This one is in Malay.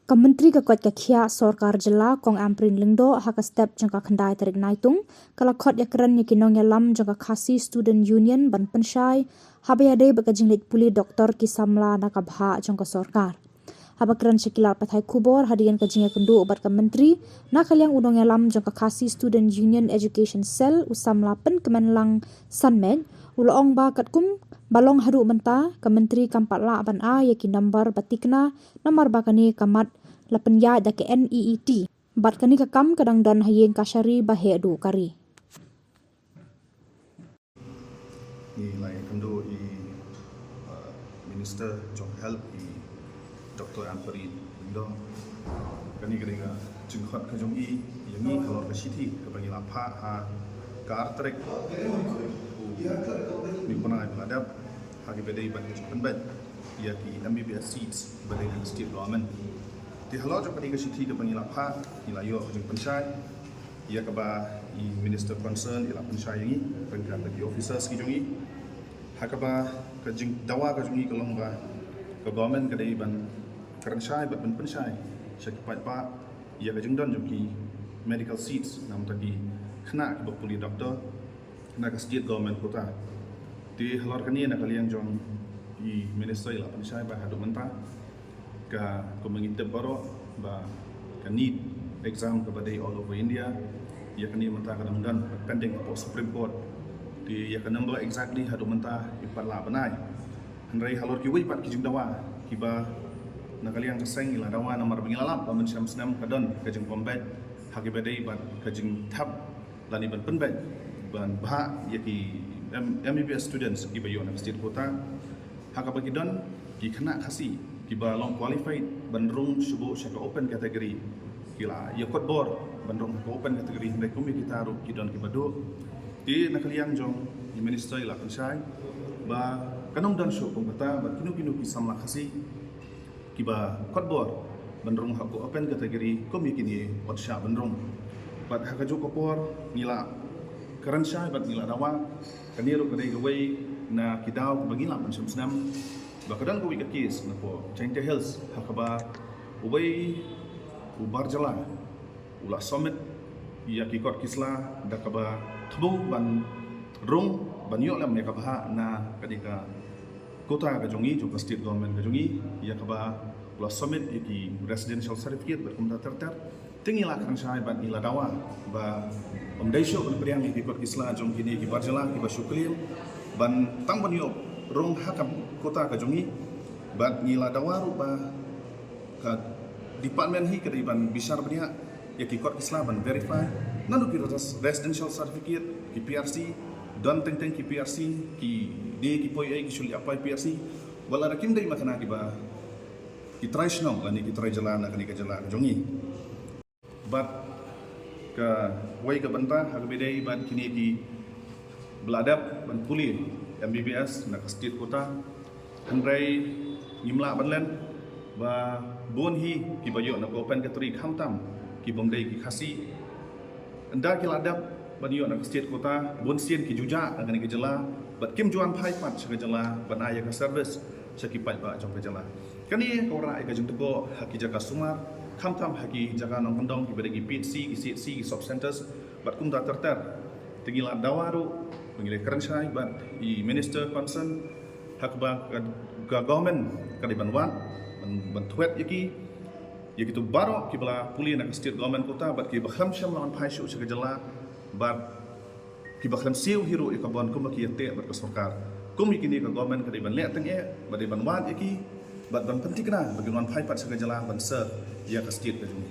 Kementeri Kekuat Kakia Sorkar Jela Kong Amprin Lingdo haka step jangka kendai tarik naitung kala khot ya keren ya kinong ya lam jangka kasi student union ban pensyai habaya dei bakajinglit puli doktor kisamla nakabha jangka sorkar. Haba keren sekilar pathai kubor hadian kajingya kendu obat kementeri nak kaliang unong ya lam jangka kasi student union education cell usamla pen kemenlang sanmed uloong ba katkum balong haru menta kementeri kampat la ban a yaki nambar batikna namar bakani kamat lapan ya da ke NEET bat kani kakam kadang dan hayeng kasyari bahe adu kari ni lai kendo minister jong help Dr. Amprin Lingdo kani keringa jengkhat ka jong yang ni kalau ka siti ka bagi lapha ha ka artrek ni pernah beladab hagi bedai ban penbat ia ki MBBS seats bedai dan state government di halau jong kani ka siti ka bagi lapha ni layo ka jong pensyai ia ka ba minister concern ila pensyai yang ni pengkat bagi officers ki jong hakaba ka jing dawa ka jong kalong ba ka government ka dai ban kerang syai bat ban pensyai syaki pa ia ka jing don jong ki medical seats nam tadi kena ki puli doktor kena ka state government kota di halar kani nak kalian jong di minister ila pensyai ba hadu mentah ka ko mengintip baro ba ka need exam ka badai all over India ia kani mentah kadang dan pending po Supreme Court di ia ka number exactly hadu mentah ipat la banai hanrai halor ki wi pat ki jung dawa ki ba nak kalian keseng ila dawa nomor bengilalap pamen syam senam kadon ka jeng pombet hagi badai bat ka jeng tab lani ban penbet ban bah yaki MBBS students ki bayo nak state kota haka bagi don ki kena kasi ki ba long qualified bandrung subuh syaka open category kila ya kot bor bandrung ka open category ndai kumi kita ru ki don ki badu di nak kalian jong di minister ila pensyai ba kanong dan syuk kata ba kinu ki samla kasi kiba kotbor bandrung haku open kategori kumi kini watsha bandrung bat haka jo kopor nila karan syai bat nila dawa kaniru kadai gawai na kidau bagila man senam bakadan ko wikakis na po Chente Hills hakaba ubay ubar jala ula summit ya kikot kisla dakaba thbu ban rung banyo lam ne kabha na kadika kota ka jongi jo state government ka jongi ia ka ba ula summit iki residential certificate berkumda terter tingi la kan syai ban ila dawa ba omdaisho ban priang iki kot isla jong kini ki barjala ki ba syuklim ban tang ban yo rong hakam kota ka jongi ban ila dawa ru ba ka department hi ka ban bisar bania ya ki kot isla ban verify nanu ki residential certificate ki PRC dan teng ki PRC ki di ki poi ki suli apa PRC wala rakim dai makana ki ba ki try snom lani ki try jalan nak ni ka jalan jongi bat ka wai ka banta ha bedai ban kini ki beladap ban puli MBBS nak state kota handrai nimla banlen ba bon hi ki bayo nak open category khamtam ki bomdai ki khasi anda ki ladap baniyo nak state kota bon sien ki juja akan ki jela bat kim juan phai pat sa jela ban aya ka service sa ki pai ba jong ka jela kani ko ra ka jong teko haki jaga sumar khamtam haki jaga nong kendong ki bedagi PHC ki CHC ki sub centers bat kum da terter tingila dawaru pengile keren syai bat i minister concern hak ba ka government ka di banwan ban twet yaki yaki tu baro ki bala puli nak state government kota bat ki bakham syam lawan phai shu sa jela bat ki bakham siu hero ikabon kum ki yate bat sorkar kum kini ka government ka ban le teng e bat ban wan iki bat ban penting na bagi wan phai pat sa jela ban ser ya ka state ka jung